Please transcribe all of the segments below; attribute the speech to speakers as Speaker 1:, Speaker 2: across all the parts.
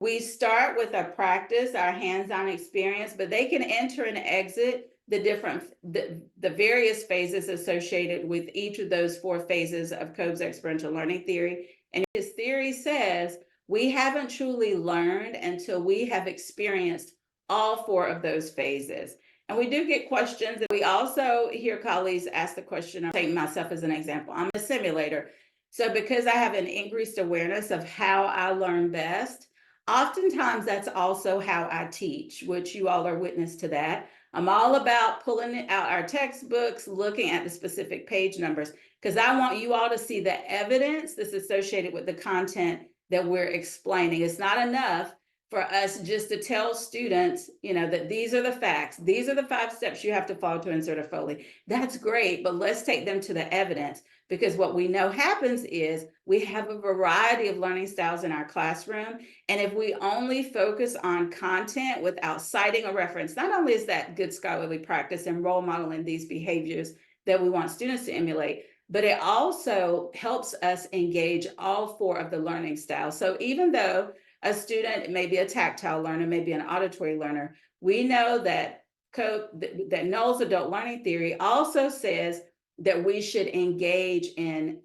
Speaker 1: We start with a practice, our hands-on experience, but they can enter and exit the various phases associated with each of those 4 phases of Kolb's experiential learning theory. And his theory says we haven't truly learned until we have experienced all 4 of those phases. And we do get questions. We also hear colleagues ask the question, I'll take myself as an example. I'm a simulator. So because I have an increased awareness of how I learn best, oftentimes that's also how I teach, which you all are witness to that. I'm all about pulling out our textbooks, looking at the specific page numbers, because I want you all to see the evidence that's associated with the content that we're explaining. It's not enough for us just to tell students, that these are the facts. These are the 5 steps you have to follow to insert a Foley. That's great, but let's take them to the evidence, because what we know happens is we have a variety of learning styles in our classroom. And if we only focus on content without citing a reference, not only is that good scholarly practice and role modeling these behaviors that we want students to emulate, but it also helps us engage all 4 of the learning styles. So even though a student may be a tactile learner, maybe an auditory learner, we know that Knoll's adult learning theory also says that we should engage in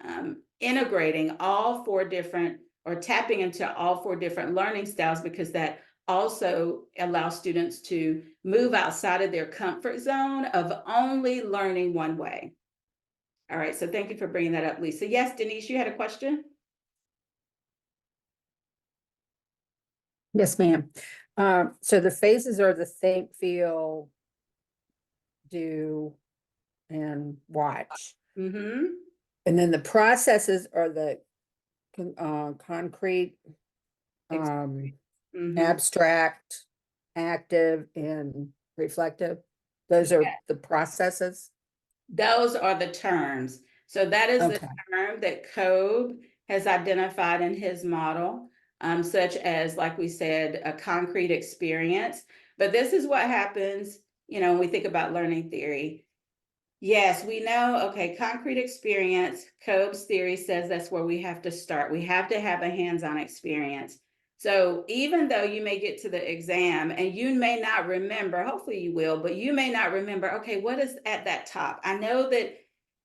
Speaker 1: integrating all 4 different, or tapping into all 4 different learning styles, because that also allows students to move outside of their comfort zone of only learning one way. All right, so thank you for bringing that up, Lisa. Yes, Denise, you had a question?
Speaker 2: Yes, ma'am. So the phases are the think, feel, do, and watch.
Speaker 1: Mm-hmm.
Speaker 2: And then the processes are the concrete, abstract, active, and reflective. Those are the processes.
Speaker 1: Those are the terms. So that is the term that Kolb has identified in his model, such as, like we said, a concrete experience. But this is what happens, when we think about learning theory. Yes, we know, okay, concrete experience, Kolb's theory says that's where we have to start. We have to have a hands-on experience. So even though you may get to the exam and you may not remember, hopefully you will, but you may not remember, okay, what is at that top? I know that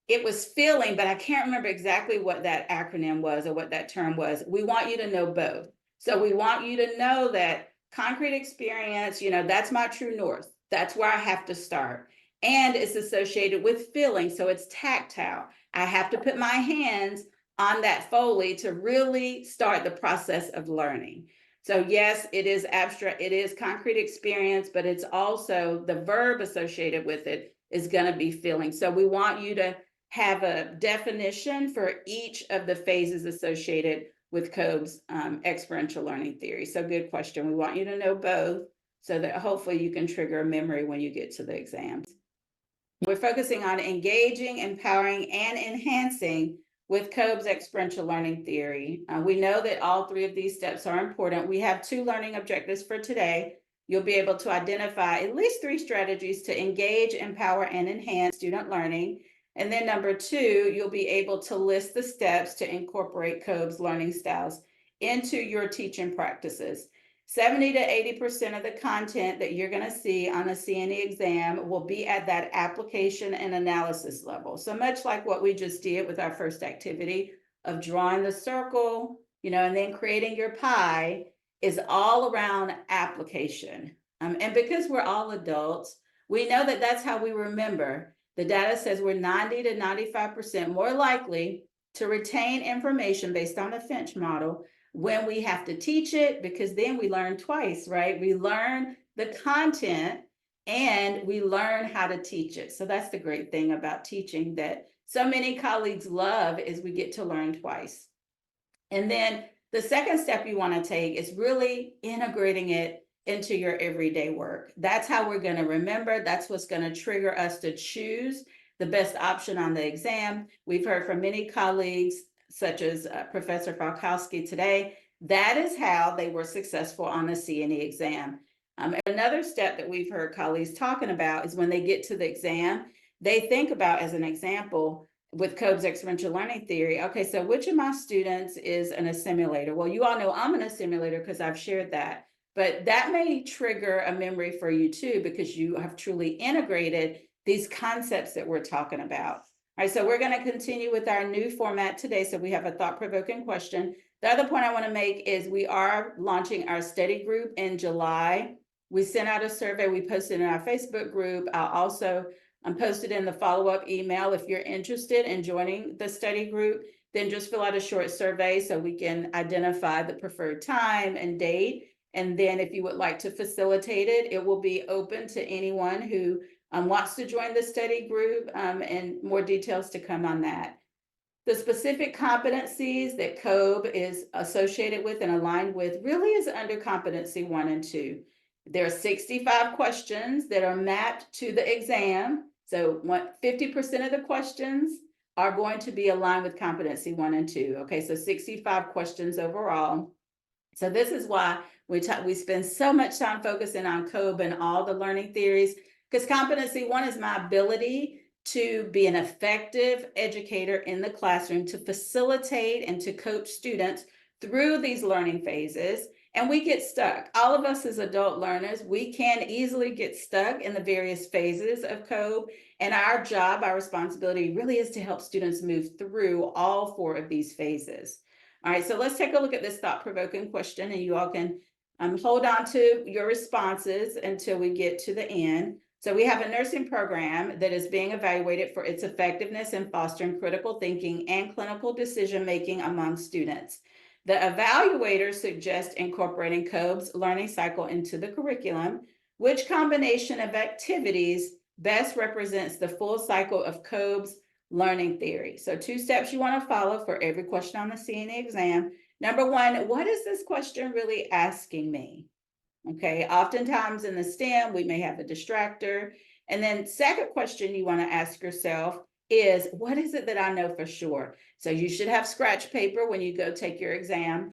Speaker 1: it was feeling, but I can't remember exactly what that acronym was or what that term was. We want you to know both. So we want you to know that concrete experience, that's my true north. That's where I have to start. And it's associated with feeling, so it's tactile. I have to put my hands on that Foley to really start the process of learning. So yes, it is abstract, it is concrete experience, but it's also the verb associated with it is going to be feeling. So we want you to have a definition for each of the phases associated with Kolb's experiential learning theory. So good question. We want you to know both so that hopefully you can trigger a memory when you get to the exams. We're focusing on engaging, empowering, and enhancing with Kolb's experiential learning theory. We know that all 3 of these steps are important. We have 2 learning objectives for today. You'll be able to identify at least 3 strategies to engage, empower, and enhance student learning. And then number 2, you'll be able to list the steps to incorporate Kolb's learning styles into your teaching practices. 70 to 80% of the content that you're going to see on the CNE exam will be at that application and analysis level. So much like what we just did with our first activity of drawing the circle, and then creating your pie, is all around application. And because we're all adults, we know that that's how we remember. The data says we're 90 to 95% more likely to retain information based on the Finch model when we have to teach it, because then we learn twice, right? We learn the content and we learn how to teach it. So that's the great thing about teaching that so many colleagues love, is we get to learn twice. And then the second step you want to take is really integrating it into your everyday work. That's how we're going to remember. That's what's going to trigger us to choose the best option on the exam. We've heard from many colleagues, such as Professor Falkowski today, that is how they were successful on the CNE exam. Another step that we've heard colleagues talking about is when they get to the exam, they think about, as an example, with COBE's experiential learning theory. Okay, so which of my students is an assimilator? Well, you all know I'm an assimilator because I've shared that, but that may trigger a memory for you too, because you have truly integrated these concepts that we're talking about. All right, so we're going to continue with our new format today. So we have a thought-provoking question. The other point I want to make is we are launching our study group in July. We sent out a survey, we posted in our Facebook group. I'll also post it in the follow-up email. If you're interested in joining the study group, then just fill out a short survey so we can identify the preferred time and date. And then if you would like to facilitate it, it will be open to anyone who wants to join the study group, and more details to come on that. The specific competencies that COBE is associated with and aligned with really is under competency 1 and 2. There are 65 questions that are mapped to the exam. So 50% of the questions are going to be aligned with competency 1 and 2. Okay, so 65 questions overall. So this is why we spend so much time focusing on COBE and all the learning theories, because competency 1 is my ability to be an effective educator in the classroom, to facilitate and to coach students through these learning phases. And we get stuck. All of us as adult learners, we can easily get stuck in the various phases of COBE. And our job, our responsibility really is to help students move through all 4 of these phases. All right, so let's take a look at this thought-provoking question, and you all can hold on to your responses until we get to the end. So we have a nursing program that is being evaluated for its effectiveness in fostering critical thinking and clinical decision-making among students. The evaluators suggest incorporating COBE's learning cycle into the curriculum. Which combination of activities best represents the full cycle of COBE's learning theory? So 2 steps you want to follow for every question on the CNE exam. Number 1, what is this question really asking me? Okay, oftentimes in the STEM, we may have a distractor. And then second question you want to ask yourself is, what is it that I know for sure? So you should have scratch paper when you go take your exam.